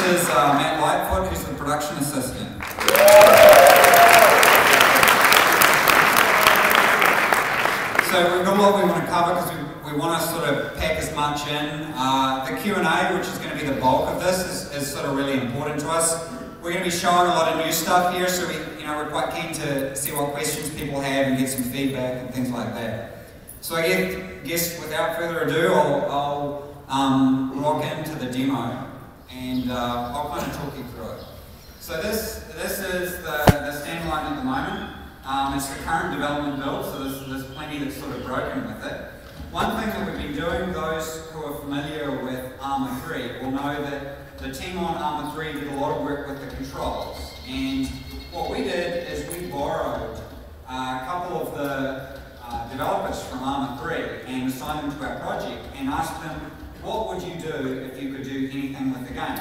is Matt Lightfoot, who's the production assistant. So we've got a lot we want to cover because we want to sort of pack as much in. The Q&A, which is going to be the bulk of this, is sort of really important to us. We're going to be showing a lot of new stuff here, so we're quite keen to see what questions people have and get some feedback and things like that. So I guess without further ado, I'll rock into the demo and I'll kind of talk you through it. So this is the standalone at the moment. It's the current development build, so there's plenty that's sort of broken with it. One thing that we've been doing, those who are familiar with Armour 3 will know that the team on Armour 3 did a lot of work with the controls. And what we did is we borrowed a couple of the developers from Armour 3 and assigned them to our project and asked them, what would you do if you could do anything with the game?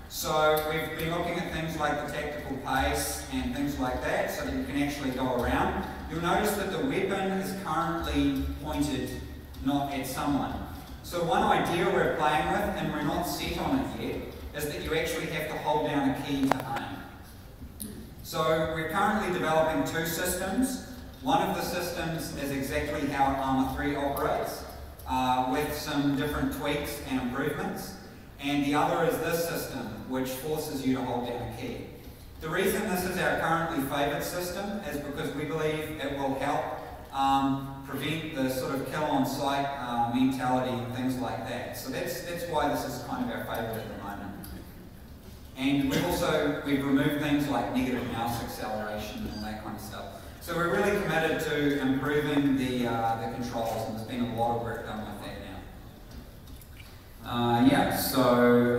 So we've been looking at things like the tactical pace and things like that so that you can actually go around. You'll notice that the weapon is currently pointed not at someone. So one idea we're playing with, and we're not set on it yet, is that you actually have to hold down a key to aim. So we're currently developing two systems. One of the systems is exactly how Armour 3 operates, with some different tweaks and improvements. And the other is this system, which forces you to hold down a key. The reason this is our currently favoured system is because we believe it will help prevent the sort of kill on sight mentality and things like that. So that's why this is kind of our favourite at the moment. And we've removed things like negative mouse acceleration and all that kind of stuff. So we're really committed to improving the controls, and there's been a lot of work done with that now. So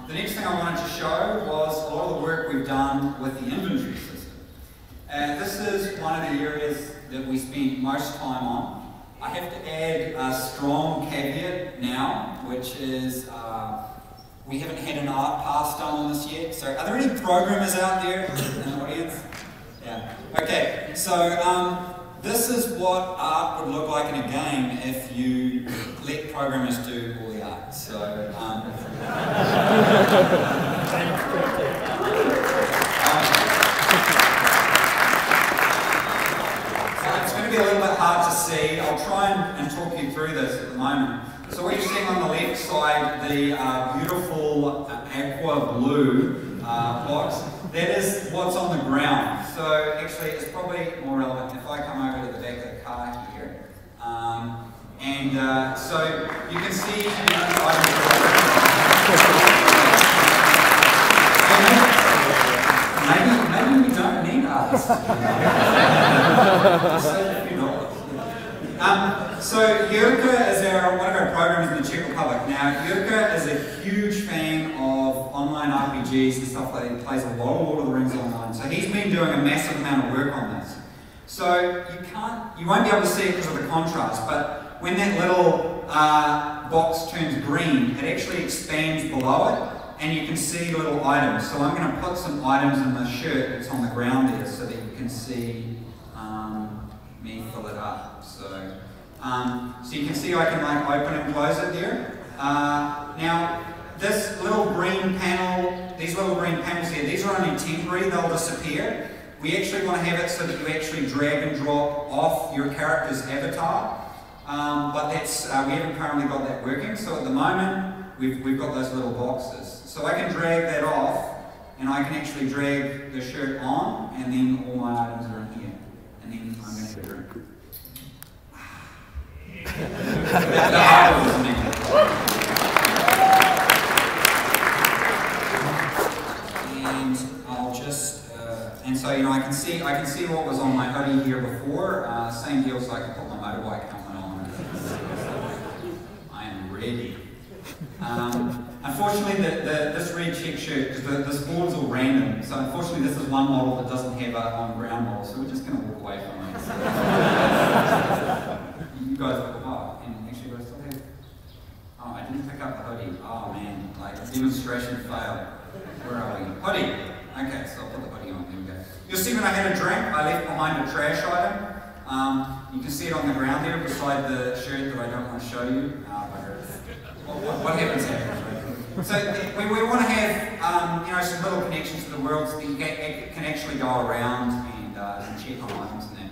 the next thing I wanted to show was a lot of the work we've done with the inventory system. This is one of the areas that we spent most time on. I have to add a strong caveat now, which is we haven't had an art pass done on this yet. So are there any programmers out there in the audience? Yeah. Okay, so this is what art would look like in a game if you let programmers do all the art. So it's going to be a little bit hard to see. I'll try and talk you through this at the moment. So what you're seeing on the left side, the beautiful aqua blue box, that is what's on the ground. So actually it's probably more relevant if I come over to the back of the car here. So you can see maybe we don't need artists. Save a few dollars. So Jurka is one of our programmers in the Czech Republic. Now, Jurka is a huge fan of online RPGs and stuff like that. He plays a lot of Lord of the Rings online. So he's been doing a massive amount of work on this. So you won't be able to see it because of the contrast, but when that little box turns green, it actually expands below it, and you can see little items. So I'm going to put some items in the shirt that's on the ground there so that you can see me fill it up. So you can see I can like open and close it there. Now this little green panel, these little green panels here, these are only temporary, they'll disappear. We actually want to have it so that you actually drag and drop off your character's avatar. But that's, we haven't currently got that working, so at the moment we've got those little boxes. So I can drag that off, and I can actually drag the shirt on, and then all my items are in here. And then I'm going to drink. And I'll just, and so I can see what was on my hoodie here before. Same deal, so I can put my motorbike helmet on. I am ready. Unfortunately, this red check shirt, because this board's all random, so unfortunately this is one model that doesn't have a on-ground model, so we're just going to walk away from it. You guys, and actually I still have, I didn't pick up the hoodie. Oh man, like demonstration failed. Where are we? Hoodie. Okay, so I'll put the hoodie on, there we go. You'll see when I had a drink, I left behind a trash item. You can see it on the ground there beside the shirt that I don't want to show you. What happens happens, right? So we want to have you know, some little connections to the world so that you can actually go around and check on items and that.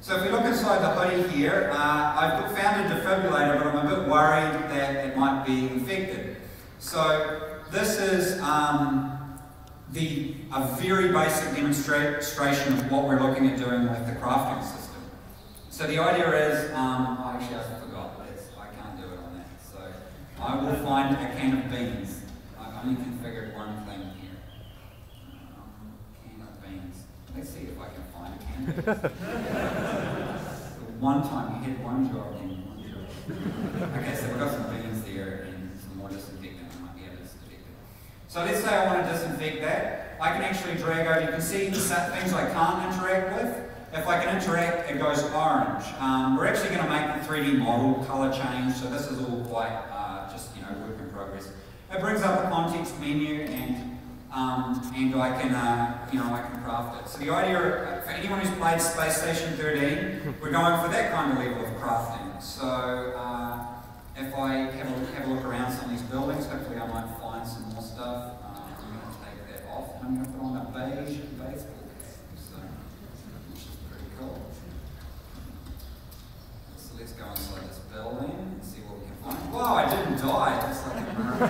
So if we look inside the hoodie here, I've found a defibrillator, but I'm a bit worried that it might be infected. So this is a very basic demonstration of what we're looking at doing with the crafting system. So the idea is, actually I forgot this, I can't do it on that. So I will find a can of beans. I've only configured one thing here. Can of beans. Let's see if I can find a can of beans. One time you hit one job and one job. Okay, so we've got some beans there and some more disinfectant. I might be able to disinfect it. So let's say I want to disinfect that. I can actually drag over. You can see the things I can't interact with. If I can interact, it goes orange. We're actually going to make the 3D model color change, so this is all quite just, you know, work in progress. It brings up a context menu, and I can, you know, I can craft it. So the idea, for anyone who's played Space Station 13, we're going for that kind of level of crafting. So if I have a look around some of these buildings, hopefully I might find some more stuff. I'm going to take that off, and I'm going to put on a beige baseball cap, so, which is pretty cool. So let's go inside this building and see what we can find. Wow, I didn't die. That's like a miracle.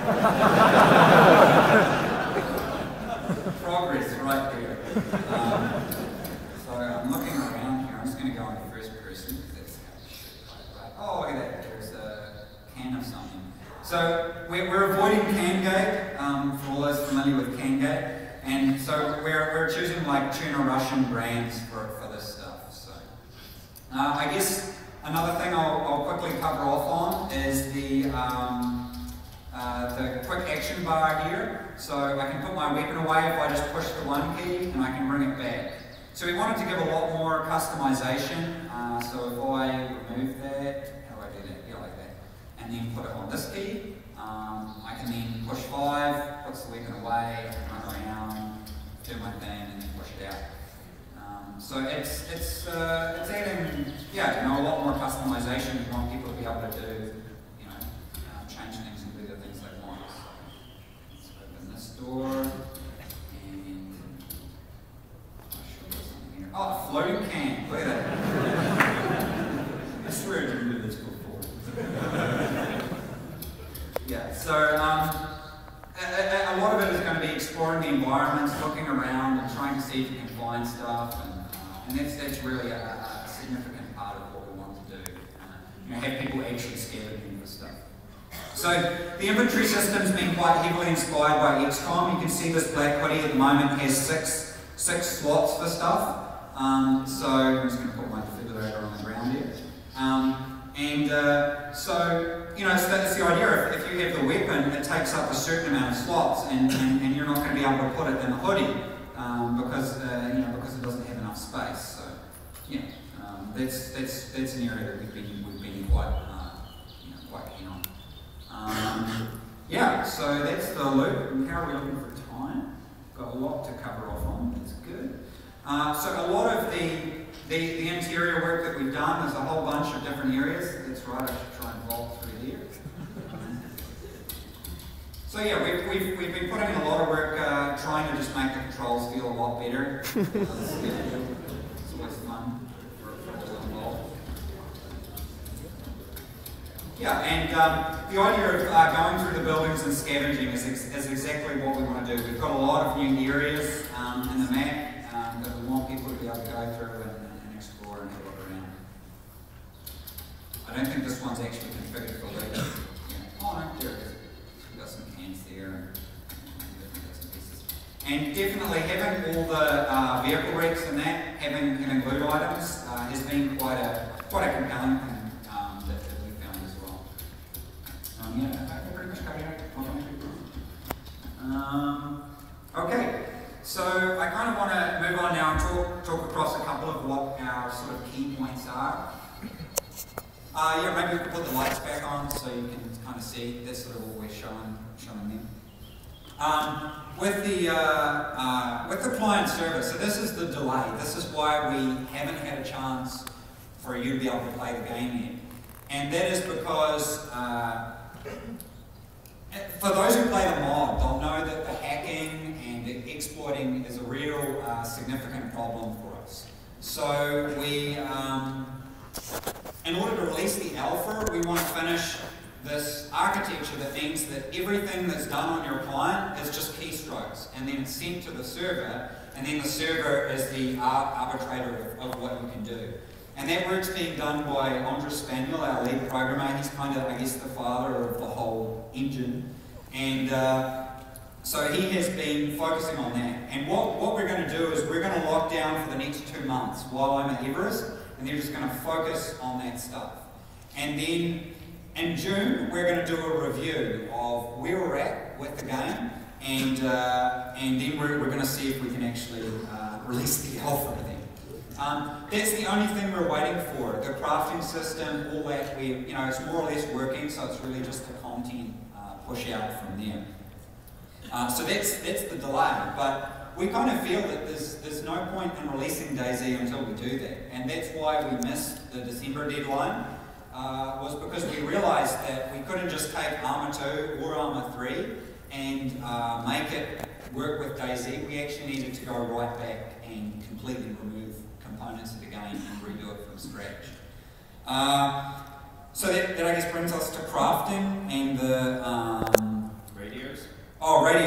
Progress right there. So I'm looking around here. I'm just going to go into first person because that's how it should. Right. Oh, look at that. There's a can of something. So we're avoiding CanGate, for all those familiar with CanGate, and so we're choosing like tuna Russian brands for this stuff. So I guess another thing I'll quickly cover off on is the quick action bar here. So I can put my weapon away if I just push the 1 key, and I can bring it back. So we wanted to give a lot more customization. So if I remove that, how do I do that? Yeah, like that. And then put it on this key. I can then push 5, puts the weapon away, run around, do my thing, and then push it out. So it's adding, yeah, you know, a lot more customization. We want people to be able to do, you know, change things and do the things they want. So let's open this door, and I'll show you something here. Oh, a floating can. Look at that. I swear I didn't do this before. Yeah, so a lot of it is going to be exploring the environments, looking around and trying to see if you can find stuff, and that's really a significant part of what we want to do. You know, have people actually scavenging for stuff. So the inventory system's been quite heavily inspired by XCOM. You can see this black hoodie at the moment has six slots for stuff. So I'm just going to put my defibrillator on the ground here. So, you know, so that's the idea. If you have the weapon, it takes up a certain amount of slots, and you're not going to be able to put it in the hoodie because it doesn't have enough space. So, yeah, that's an area that we've been quite keen on. Yeah, so that's the loop. How are we looking for time? Got a lot to cover off on. That's good. So a lot of the interior work that we've done, there's a whole bunch of different areas. That's right, I should try and vault through there. So yeah, we've been putting in a lot of work trying to just make the controls feel a lot better. It's always fun for all involved. Yeah, and the idea of going through the buildings and scavenging is exactly what we want to do. We've got a lot of new areas in the map that we want people to be able to go through and explore and have a look around. I don't think this one's actually configured for later. Yeah. Oh no, there it is. We've got some cans there and different bits and pieces. And definitely having all the vehicle wrecks and that, having loot items has been quite a compelling thing that we found as well. Yeah, I pretty much covered it. Okay. So I kind of want to move on now and talk across a couple of what our sort of key points are. Yeah, maybe we can put the lights back on so you can kind of see. That's sort of what we're showing them. With the client server, so this is the delay. This is why we haven't had a chance for you to be able to play the game yet. And that is because for those who play the mod, they'll know that the hacking exploiting is a real significant problem for us. So we, in order to release the alpha, we want to finish this architecture that means that everything that's done on your client is just keystrokes, and then it's sent to the server, and then the server is the arbitrator of what you can do. And that work's being done by Andres Spaniel, our lead programmer. He's kind of, I guess, the father of the whole engine. And so he has been focusing on that. And what we're going to do is we're going to lock down for the next 2 months while I'm at Everest, and they're just going to focus on that stuff. And then in June, we're going to do a review of where we're at with the game, and then we're going to see if we can actually release the alpha then. That's the only thing we're waiting for. The crafting system, all that, it's more or less working, so it's really just the content push out from there. So that's the delay, but we kind of feel that there's no point in releasing DayZ until we do that, and that's why we missed the December deadline. Was because we realised that we couldn't just take Armour 2 or Armour 3 and make it work with DayZ. We actually needed to go right back and completely remove components of the game and redo it from scratch. So that I guess brings us to crafting and the... radios? Oh, radios.